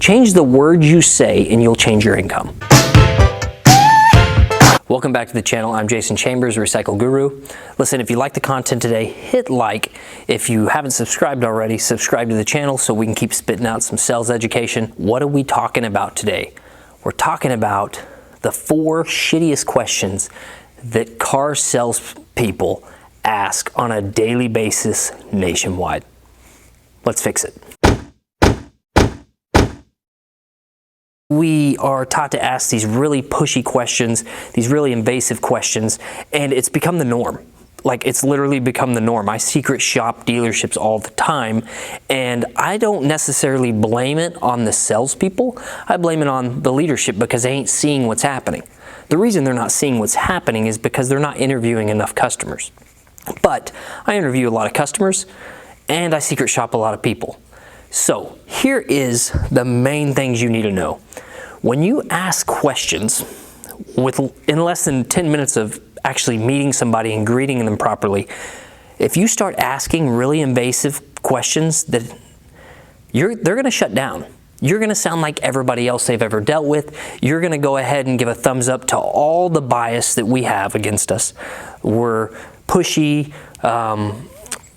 Change the words you say and you'll change your income. Welcome back to the channel. I'm Jason Chambers, Recycle Guru. Listen, if you like the content today, hit like. If you haven't subscribed already, subscribe to the channel so we can keep spitting out some sales education. What are we talking about today? We're talking about the 4 shittiest questions that car salespeople ask on a daily basis nationwide. Let's fix it. We are taught to ask these really pushy questions, these really invasive questions, and it's become the norm. Like, it's literally become the norm. I secret shop dealerships all the time, and I don't necessarily blame it on the salespeople. I blame it on the leadership because they ain't seeing what's happening. The reason they're not seeing what's happening is because they're not interviewing enough customers. But I interview a lot of customers, and I secret shop a lot of people. So here is the main things you need to know. When you ask questions in less than 10 minutes of actually meeting somebody and greeting them properly, if you start asking really invasive questions, they're going to shut down. You're going to sound like everybody else they've ever dealt with. You're going to go ahead and give a thumbs up to all the bias that we have against us. We're pushy,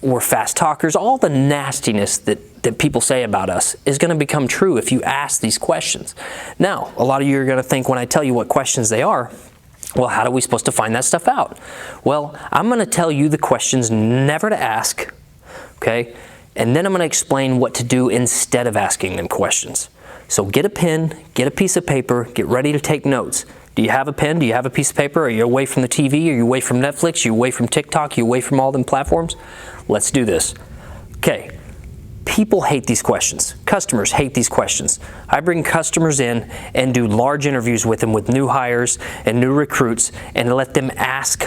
we're fast talkers, all the nastiness that people say about us is going to become true if you ask these questions. Now, a lot of you are going to think when I tell you what questions they are, well, how are we supposed to find that stuff out? Well, I'm going to tell you the questions never to ask, okay? And then I'm going to explain what to do instead of asking them questions. So get a pen, get a piece of paper, get ready to take notes. Do you have a pen? Do you have a piece of paper? Are you away from the TV? Are you away from Netflix? Are you away from TikTok? Are you away from all them platforms? Let's do this. Okay. People hate these questions. Customers hate these questions. I bring customers in and do large interviews with them, with new hires and new recruits, and let them ask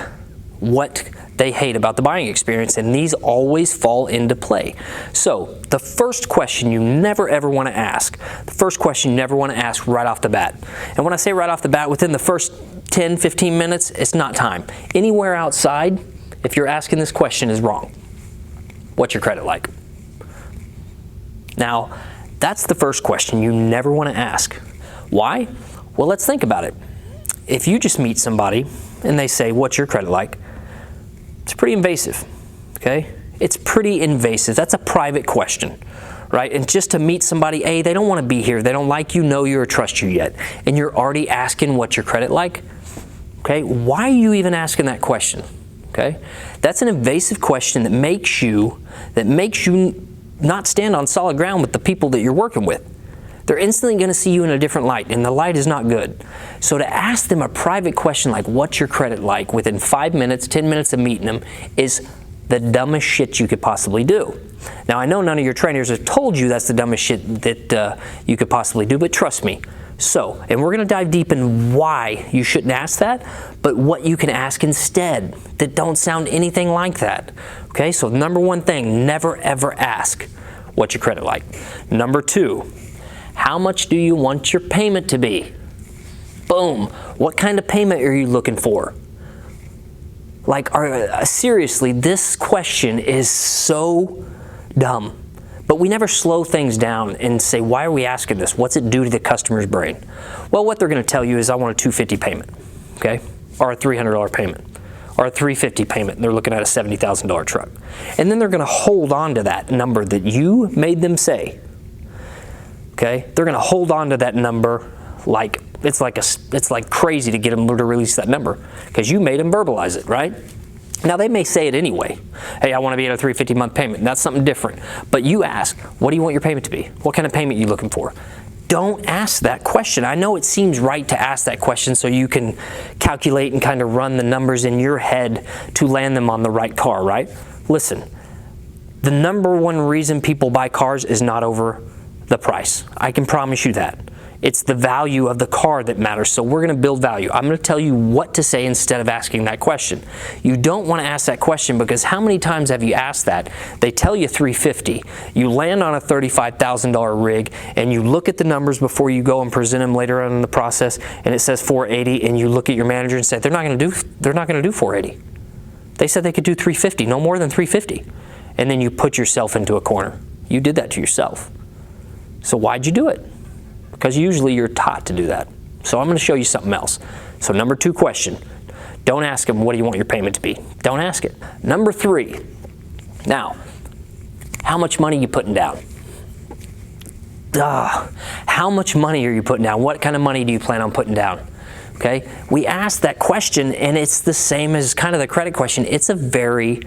what they hate about the buying experience, and these always fall into play. So the first question you never ever want to ask, right off the bat. And when I say right off the bat, within the first 10, 15 minutes, it's not time. Anywhere outside, if you're asking this question, is wrong. What's your credit like? Now, that's the first question you never want to ask. Why? Well, let's think about it. If you just meet somebody and they say, what's your credit like? It's pretty invasive, okay? It's pretty invasive. That's a private question, right? And just to meet somebody, A, they don't want to be here. They don't like you, know you, or trust you yet. And you're already asking what's your credit like, okay? Why are you even asking that question, okay? That's an invasive question that makes you not stand on solid ground with the people that you're working with. They're instantly going to see you in a different light, and the light is not good. So to ask them a private question like, what's your credit like, within 5 minutes, 10 minutes of meeting them, is the dumbest shit you could possibly do. Now, I know none of your trainers have told you that's the dumbest shit that you could possibly do, but trust me. So, and we're going to dive deep in why you shouldn't ask that, but what you can ask instead that don't sound anything like that. Okay, so number one thing, never ever ask, what's your credit like? Number 2, how much do you want your payment to be? Boom. What kind of payment are you looking for? Like, seriously, this question is so dumb. But we never slow things down and say, why are we asking this? What's it do to the customer's brain? Well, what they're going to tell you is, I want a $250 payment, okay? Or a $300 payment, or a $350 payment. And they're looking at a $70,000 truck. And then they're going to hold on to that number that you made them say, okay? They're going to hold on to that number like it's like crazy to get them to release that number because you made them verbalize it, right? Now, they may say it anyway. Hey, I want to be at a $350 month payment. That's something different. But you ask, what do you want your payment to be? What kind of payment are you looking for? Don't ask that question. I know it seems right to ask that question so you can calculate and kind of run the numbers in your head to land them on the right car, right? Listen, the number one reason people buy cars is not over the price. I can promise you that. It's the value of the car that matters. So we're going to build value. I'm going to tell you what to say instead of asking that question. You don't want to ask that question because how many times have you asked that? They tell you $350. You land on a $35,000 rig and you look at the numbers before you go and present them later on in the process and it says $480 and you look at your manager and say they're not going to do $480. They said they could do $350, no more than $350. And then you put yourself into a corner. You did that to yourself. So why'd you do it? because usually you're taught to do that. So I'm going to show you something else. So number 2 question, don't ask them, what do you want your payment to be? Don't ask it. Number 3, now, how much money are you putting down? How much money are you putting down? What kind of money do you plan on putting down? Okay, we ask that question, and it's the same as kind of the credit question. It's a very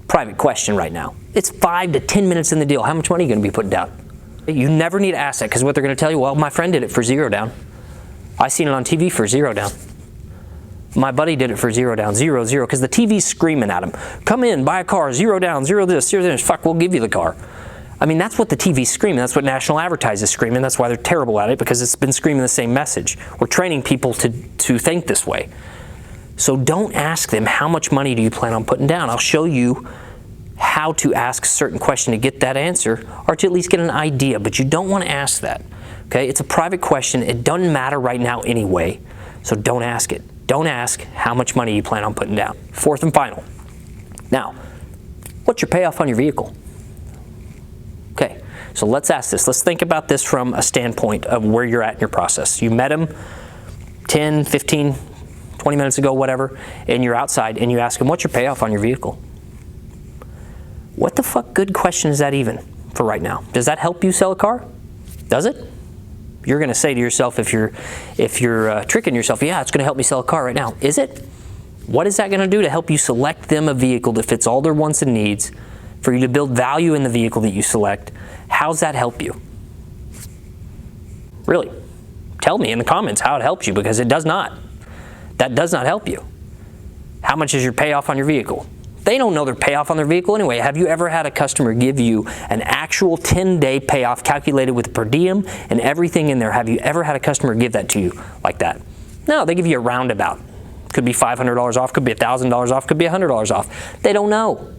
private question right now. It's 5 to 10 minutes in the deal. How much money are you going to be putting down? You never need to ask that, because what they're going to tell you, well, my friend did it for 0 down. I seen it on TV for 0 down. My buddy did it for 0 down, 0, 0, because the TV's screaming at him. Come in, buy a car, 0 down, 0 this, 0 this. Fuck, we'll give you the car. I mean, that's what the TV's screaming. That's what national advertising is screaming. That's why they're terrible at it, because it's been screaming the same message. We're training people to think this way. So don't ask them, how much money do you plan on putting down? I'll show you how to ask a certain question to get that answer, or to at least get an idea, but you don't want to ask that. Okay, it's a private question. It doesn't matter right now anyway, so don't ask it. Don't ask how much money you plan on putting down. 4th and final. Now, what's your payoff on your vehicle? Okay, so let's ask this. Let's think about this from a standpoint of where you're at in your process. You met him 10, 15, 20 minutes ago, whatever, and you're outside and you ask him, what's your payoff on your vehicle? What the fuck good question is that even for right now? Does that help you sell a car? Does it? You're going to say to yourself, if you're tricking yourself, yeah, it's going to help me sell a car right now. Is it? What is that going to do to help you select them a vehicle that fits all their wants and needs, for you to build value in the vehicle that you select? How's that help you? Really? Tell me in the comments how it helps you, because it does not. That does not help you. How much is your payoff on your vehicle? They don't know their payoff on their vehicle anyway. Have you ever had a customer give you an actual 10-day payoff calculated with per diem and everything in there? Have you ever had a customer give that to you like that? No, they give you a roundabout. Could be $500 off, could be $1,000 off, could be $100 off. They don't know.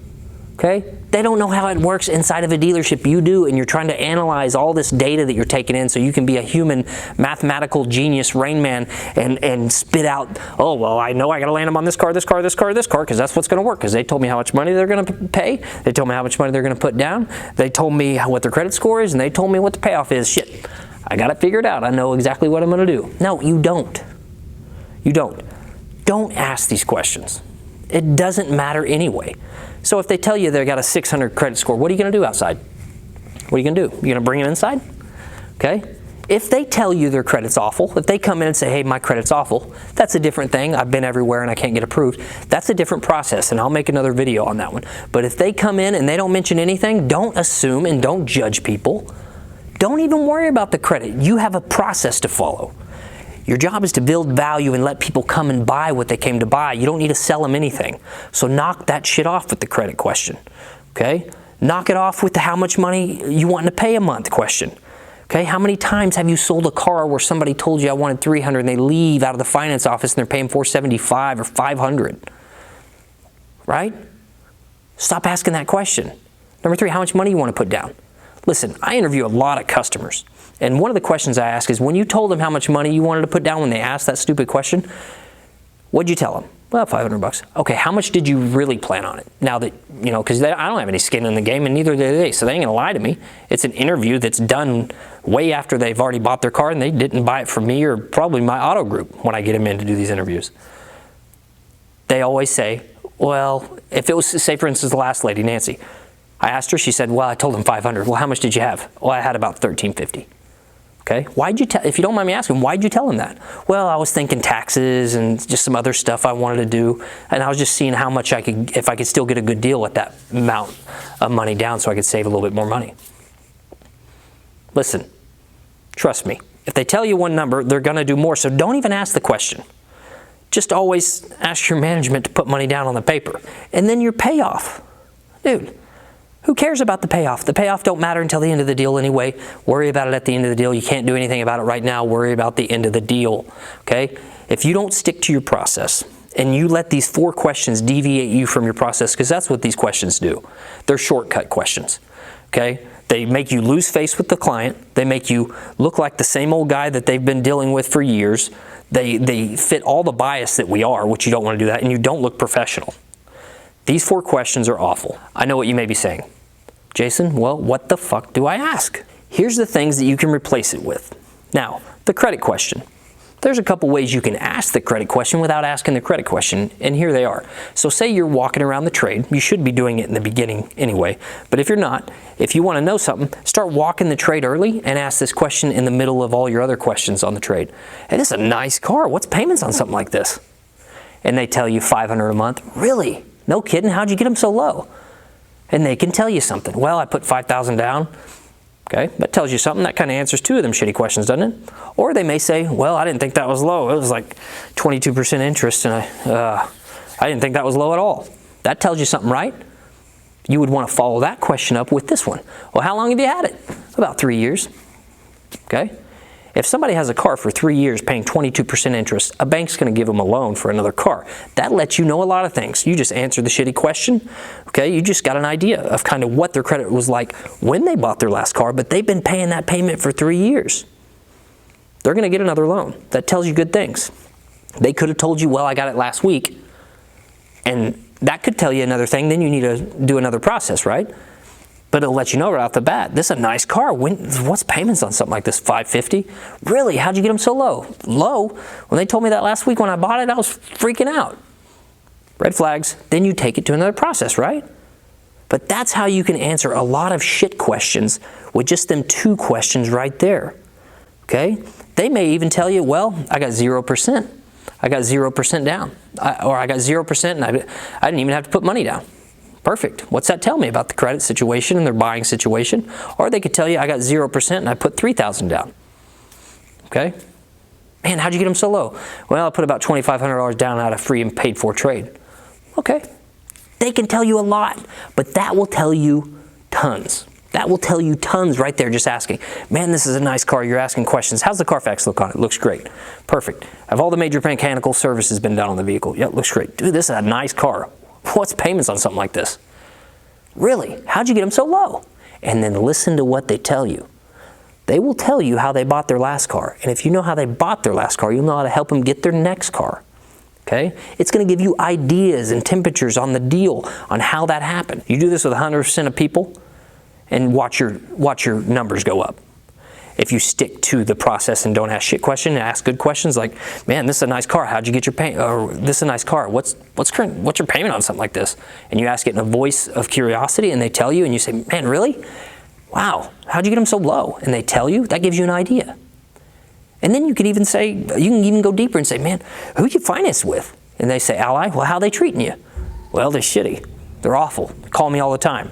Okay? They don't know how it works inside of a dealership. You do, and you're trying to analyze all this data that you're taking in so you can be a human mathematical genius, Rain Man, and spit out, oh, well, I know I got to land them on this car, this car, this car, this car, because that's what's going to work, because they told me how much money they're going to pay. They told me how much money they're going to put down. They told me what their credit score is, and they told me what the payoff is. Shit, I got it figured out. I know exactly what I'm going to do. No, you don't. You don't. Don't ask these questions. It doesn't matter anyway. So if they tell you they got a 600 credit score, what are you going to do outside? What are you going to do? You're going to bring them inside? Okay? If they tell you their credit's awful, if they come in and say, hey, my credit's awful, that's a different thing. I've been everywhere and I can't get approved. That's a different process, and I'll make another video on that one. But if they come in and they don't mention anything, don't assume and don't judge people. Don't even worry about the credit. You have a process to follow. Your job is to build value and let people come and buy what they came to buy. You don't need to sell them anything. So knock that shit off with the credit question, okay? Knock it off with the how much money you want to pay a month question, okay? How many times have you sold a car where somebody told you I wanted 300 and they leave out of the finance office and they're paying 475 or 500, right? Stop asking that question. Number 3, how much money you want to put down? Listen, I interview a lot of customers. And one of the questions I ask is, when you told them how much money you wanted to put down when they asked that stupid question, what'd you tell them? Well, $500. Okay, how much did you really plan on it? Now that, you know, because I don't have any skin in the game, and neither do they, so they ain't gonna lie to me. It's an interview that's done way after they've already bought their car, and they didn't buy it from me or probably my auto group when I get them in to do these interviews. They always say, well, if it was, say for instance, the last lady, Nancy, I asked her, she said, well, I told them 500. Well, how much did you have? Well, I had about 1350. Okay, why'd you tell, if you don't mind me asking, why'd you tell him that? Well, I was thinking taxes and just some other stuff I wanted to do, and I was just seeing how much I could, if I could still get a good deal with that amount of money down so I could save a little bit more money. Listen, trust me, if they tell you one number, they're gonna do more, so don't even ask the question. Just always ask your management to put money down on the paper. And then your payoff. Dude, who cares about the payoff? The payoff don't matter until the end of the deal anyway. Worry about it at the end of the deal. You can't do anything about it right now. Worry about the end of the deal, okay? If you don't stick to your process and you let these 4 questions deviate you from your process, because that's what these questions do. They're shortcut questions, okay? They make you lose face with the client. They make you look like the same old guy that they've been dealing with for years. They fit all the bias that we are, which you don't want to do that, and you don't look professional. These 4 questions are awful. I know what you may be saying. Jason, well, what the fuck do I ask? Here's the things that you can replace it with. Now, the credit question. There's a couple ways you can ask the credit question without asking the credit question, and here they are. So say you're walking around the trade. You should be doing it in the beginning anyway, but if you're not, if you want to know something, start walking the trade early and ask this question in the middle of all your other questions on the trade. Hey, this is a nice car. What's payments on something like this? And they tell you $500 a month. Really? No kidding? How'd you get them so low? And they can tell you something. Well, I put $5,000 down. Okay, that tells you something. That kind of answers two of them shitty questions, doesn't it? Or they may say, well, I didn't think that was low. It was like 22% interest, and I didn't think that was low at all. That tells you something, right? You would want to follow that question up with this one. Well, how long have you had it? About 3 years. Okay? If somebody has a car for 3 years paying 22% interest, a bank's going to give them a loan for another car. That lets you know a lot of things. You just answered the shitty question. Okay, you just got an idea of kind of what their credit was like when they bought their last car, but they've been paying that payment for 3 years. They're going to get another loan. That tells you good things. They could have told you, well, I got it last week, and that could tell you another thing. Then you need to do another process, right? But it'll let you know right off the bat, this is a nice car. What's payments on something like this? $550? Really? How'd you get them so low? Low? When they told me that last week when I bought it, I was freaking out. Red flags. Then you take it to another process, right? But that's how you can answer a lot of shit questions with just them two questions right there. Okay? They may even tell you, well, I got 0%. I got 0% down. Or I got 0% and I didn't even have to put money down. Perfect. What's that tell me about the credit situation and their buying situation? Or they could tell you, I got 0% and I put $3,000 down. Okay? Man, how'd you get them so low? Well, I put about $2,500 down out of free and paid for trade. Okay. They can tell you a lot, but that will tell you tons. That will tell you tons right there just asking. Man, this is a nice car. You're asking questions. How's the Carfax look on it? Looks great. Perfect. Have all the major mechanical services been done on the vehicle? Yep, looks great. Dude, this is a nice car. What's payments on something like this? Really? How'd you get them so low? And then listen to what they tell you. They will tell you how they bought their last car. And if you know how they bought their last car, you'll know how to help them get their next car. Okay? It's going to give you ideas and temperatures on the deal on how that happened. You do this with 100% of people and watch your numbers go up. If you stick to the process and don't ask shit questions and ask good questions like, man, this is a nice car. How'd you get your payment? Or this is a nice car. What's your payment on something like this? And you ask it in a voice of curiosity and they tell you and you say, man, really? Wow, how'd you get them so low? And they tell you, that gives you an idea. And then you can even go deeper and say, man, who'd you finance with? And they say, Ally. Well, how are they treating you? Well, they're shitty. They're awful. They call me all the time.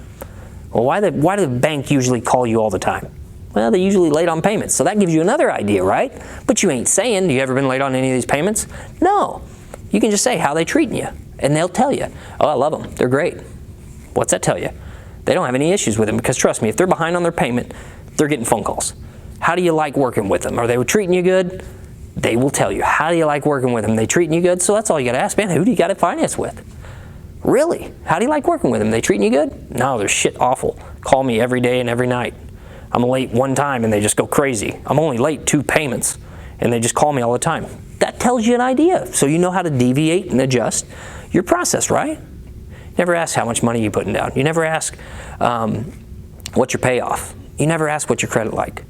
Well, why do the bank usually call you all the time? Well, they're usually late on payments. So that gives you another idea, right? But you ain't saying, you ever been late on any of these payments? No. You can just say, how they treating you? And they'll tell you, oh, I love them. They're great. What's that tell you? They don't have any issues with them because trust me, if they're behind on their payment, they're getting phone calls. How do you like working with them? Are they treating you good? They will tell you. How do you like working with them? They treating you good? So that's all you got to ask, man. Who do you got to finance with? Really? How do you like working with them? They treating you good? No, they're shit awful. Call me every day and every night. I'm late one time and they just go crazy. I'm only late 2 payments and they just call me all the time. That tells you an idea. So you know how to deviate and adjust your process, right? Never ask how much money you're putting down. You never ask what's your payoff. You never ask what's your credit like.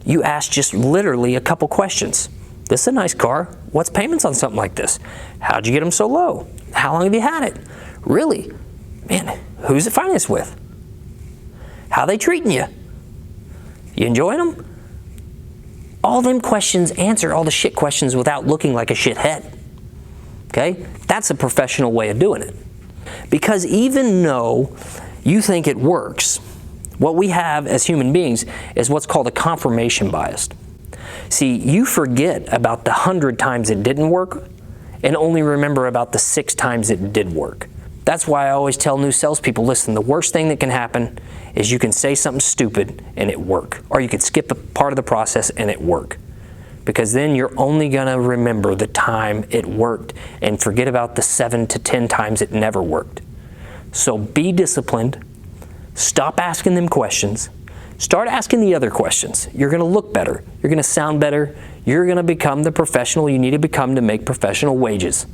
You ask just literally a couple questions. This is a nice car. What's payments on something like this? How'd you get them so low? How long have you had it? Really? Man, who's it financed with? How they treating you? You enjoying them? All them questions answer all the shit questions without looking like a shithead. Okay? That's a professional way of doing it. Because even though you think it works, what we have as human beings is what's called a confirmation bias. See, you forget about the 100 times it didn't work and only remember about the 6 times it did work. That's why I always tell new salespeople, listen, the worst thing that can happen is you can say something stupid and it work. Or you could skip a part of the process and it work. Because then you're only going to remember the time it worked and forget about the 7 to 10 times it never worked. So be disciplined. Stop asking them questions. Start asking the other questions. You're going to look better. You're going to sound better. You're going to become the professional you need to become to make professional wages.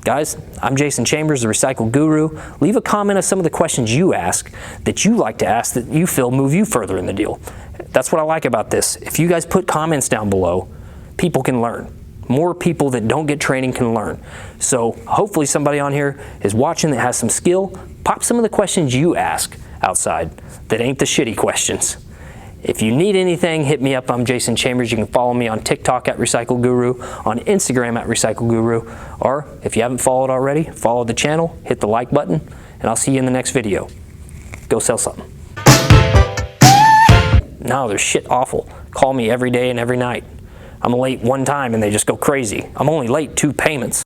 Guys, I'm Jason Chambers, the Recycle Guru. Leave a comment of some of the questions you ask that you like to ask that you feel move you further in the deal. That's what I like about this. If you guys put comments down below, people can learn. More people that don't get training can learn. So hopefully somebody on here is watching that has some skill. Pop some of the questions you ask outside that ain't the shitty questions. If you need anything, hit me up. I'm Jason Chambers. You can follow me on TikTok at Recycle Guru, on Instagram at Recycle Guru, or if you haven't followed already, follow the channel, hit the like button, and I'll see you in the next video. Go sell something. No, they're shit awful. Call me every day and every night. I'm late one time and they just go crazy. I'm only late 2 payments.